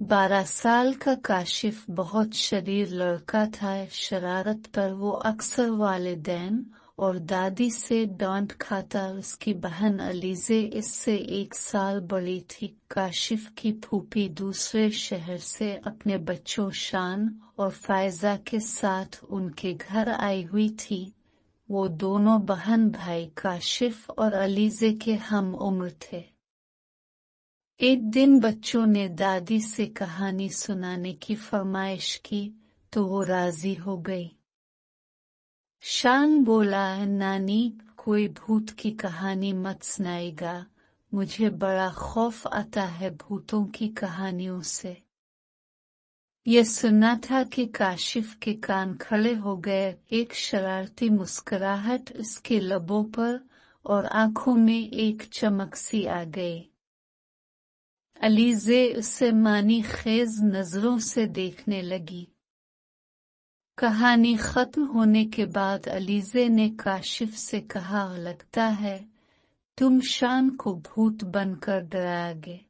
12 साल का काशिफ बहुत शरीर लड़का था। शरारत पर वो अक्सर वालिदैन और दादी से डांट खाता। उसकी बहन अलीज़े इससे 1 साल बड़ी थी। काशिफ की फूफी दूसरे शहर से अपने बच्चों शान और फायजा के साथ उनके घर आई हुई थी। वो दोनों बहन भाई काशिफ और अलीज़े के हम उम्र थे। एक दिन बच्चों ने दादी से कहानी सुनाने की फरमाइश की तो वो राजी हो गई। शान बोला, नानी कोई भूत की कहानी मत सुनाएगा, मुझे बड़ा खौफ आता है भूतों की कहानियों से। ये सुनना था कि काशिफ के कान खड़े हो गए। एक शरारती मुस्कुराहट उसके लबों पर और आंखों में एक चमक सी आ गई। अलीज़े उसे मानी खेज नजरों से देखने लगी। कहानी खत्म होने के बाद अलीज़े ने काशिफ से कहा, लगता है तुम शान को भूत बनकर डराओगे।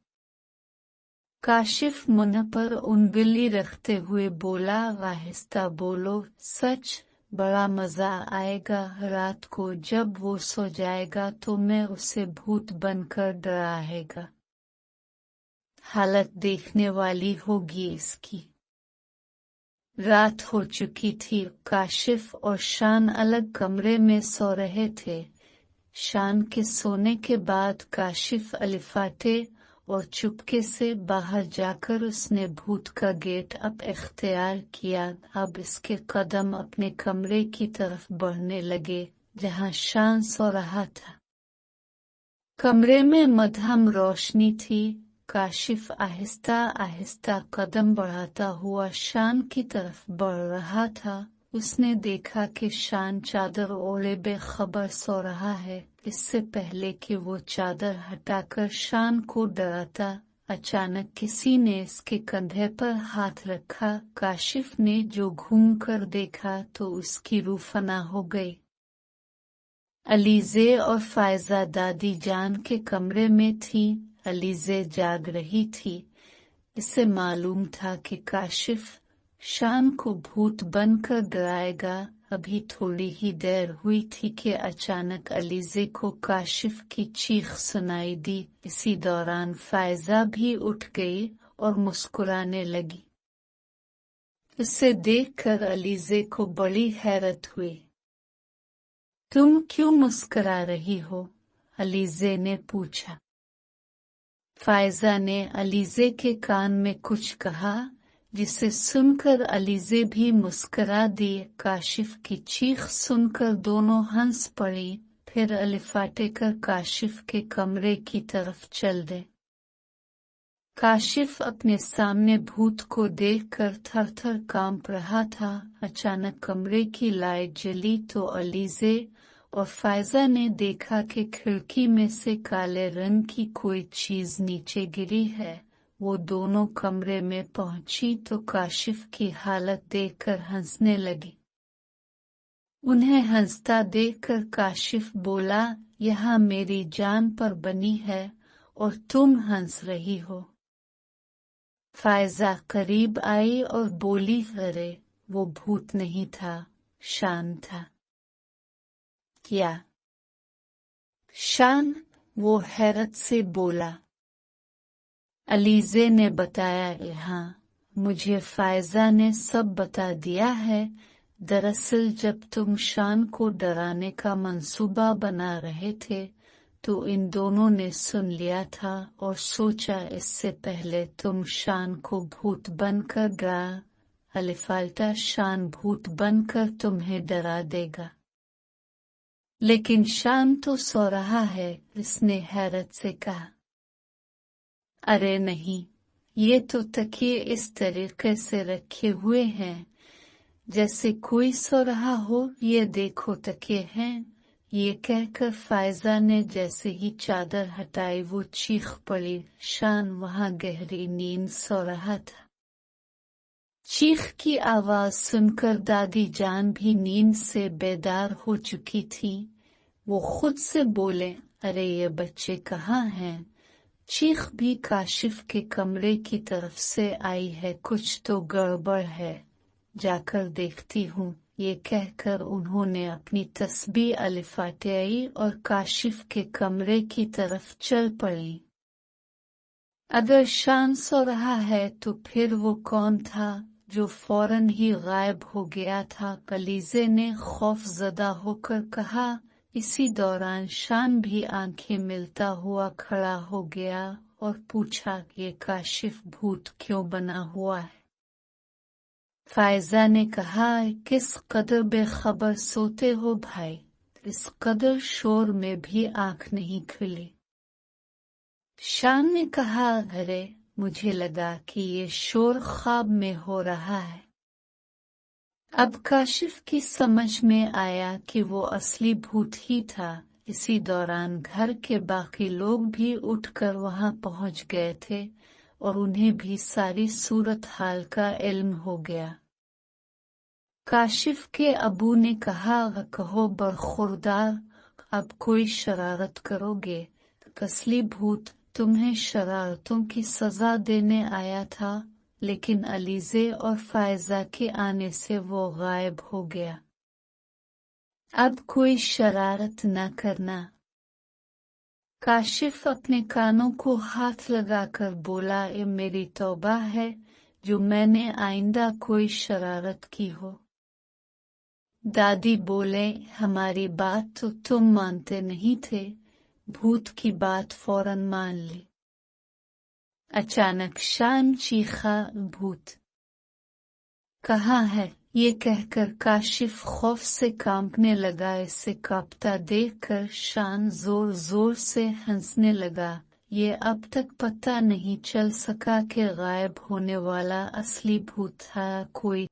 काशिफ मुंह पर उंगली रखते हुए बोला, आहिस्ता बोलो, सच, बड़ा मजा आएगा। रात को जब वो सो जाएगा तो मैं उसे भूत बनकर डराएगा। हालत देखने वाली होगी इसकी। रात हो चुकी थी। काशिफ और शान अलग कमरे में सो रहे थे। शान के सोने के बाद काशिफ अलिफाटे और चुपके से बाहर जाकर उसने भूत का गेट अप इख्तियार किया। अब इसके कदम अपने कमरे की तरफ बढ़ने लगे जहां शान सो रहा था। कमरे में मध्यम रोशनी थी। काशिफ आहिस्ता आहिस्ता कदम बढ़ाता हुआ शान की तरफ बढ़ रहा था। उसने देखा कि शान चादर ओढ़े बेखबर सो रहा है। इससे पहले कि वो चादर हटाकर शान को डराता, अचानक किसी ने इसके कंधे पर हाथ रखा। काशिफ ने जो घूम कर देखा तो उसकी रूह फना हो गई। अलीज़े और फायजा दादी जान के कमरे में थी। अलीज़े जाग रही थी। इसे मालूम था कि काशिफ शान को भूत बनकर डराएगा। अभी थोड़ी ही देर हुई थी कि अचानक अलीज़े को काशिफ की चीख सुनाई दी। इसी दौरान फायजा भी उठ गई और मुस्कुराने लगी। उसे देखकर अलीज़े को बड़ी हैरत हुई। तुम क्यों मुस्कुरा रही हो? अलीज़े ने पूछा। फायजा ने अलीज़े के कान में कुछ कहा जिसे सुनकर अलीज़े भी मुस्कुरा दी। काशिफ की चीख सुनकर दोनों हंस पड़ी। फिर अलिफाटे कर काशिफ के कमरे की तरफ चल दे। काशिफ अपने सामने भूत को देखकर थर-थर कांप रहा था। अचानक कमरे की लाइट जली तो अलीज़े और फायजा ने देखा कि खिड़की में से काले रंग की कोई चीज नीचे गिरी है। वो दोनों कमरे में पहुंची तो काशिफ की हालत देखकर हंसने लगी। उन्हें हंसता देखकर काशिफ बोला, यहाँ मेरी जान पर बनी है और तुम हंस रही हो। फायजा करीब आई और बोली, अरे वो भूत नहीं था, शान था। क्या? शान? वो हैरत से बोला। अलीज़े ने बताया, हाँ, मुझे फायजा ने सब बता दिया है। दरअसल जब तुम शान को डराने का मंसूबा बना रहे थे तो इन दोनों ने सुन लिया था और सोचा इससे पहले तुम शान को भूत बनकर डरा, अलिफाल्टा शान भूत बनकर तुम्हें डरा देगा। लेकिन शान तो सो रहा है, इसने हैरत से कहा। अरे नहीं, ये तो तकिए इस तरीके से रखे हुए हैं जैसे कोई सो रहा हो। ये देखो तकिए हैं। ये कहकर फायजा ने जैसे ही चादर हटाई वो चीख पड़ी। शान वहां गहरी नींद सो रहा था। चीख की आवाज सुनकर दादी जान भी नींद से बेदार हो चुकी थी। वो खुद से बोले, अरे ये बच्चे कहाँ हैं? चीख भी काशिफ के कमरे की तरफ से आई है, कुछ तो गड़बड़ है, जाकर देखती हूँ। ये कहकर उन्होंने अपनी तस्बीह अलिफाटियाई और काशिफ के कमरे की तरफ चल पड़ी। अगर शान सो रहा है तो फिर वो कौन था जो फौरन ही गायब हो गया था? अलीज़े ने खौफजदा होकर कहा। इसी दौरान शान भी आंखें मिलता हुआ खड़ा हो गया और पूछा, ये काशिफ भूत क्यों बना हुआ है? फायजा ने कहा, किस कदर बेखबर सोते हो भाई, इस कदर शोर में भी आंख नहीं खुली। शान ने कहा, अरे मुझे लगा कि ये शोर ख्वाब में हो रहा है। अब काशिफ की समझ में आया कि वो असली भूत ही था। इसी दौरान घर के बाकी लोग भी उठकर वहां पहुंच गए थे और उन्हें भी सारी सूरत हाल का इल्म हो गया। काशिफ के अबू ने कहा, कहो बरखुरदार, अब कोई शरारत करोगे? असली भूत तुम्हें शरारतों की सजा देने आया था, लेकिन अलीज़े और फायजा के आने से वो गायब हो गया। अब कोई शरारत न करना। काशिफ अपने कानों को हाथ लगाकर बोला, ये मेरी तौबा है जो मैंने आइंदा कोई शरारत की हो। दादी बोले, हमारी बात तो तुम मानते नहीं थे, भूत की बात फौरन मान ली। अचानक शान चीखा, भूत कहाँ है? ये कहकर काशिफ खौफ से कांपने लगा। इसे कांपता देखकर शान जोर जोर से हंसने लगा। ये अब तक पता नहीं चल सका कि गायब होने वाला असली भूत था कोई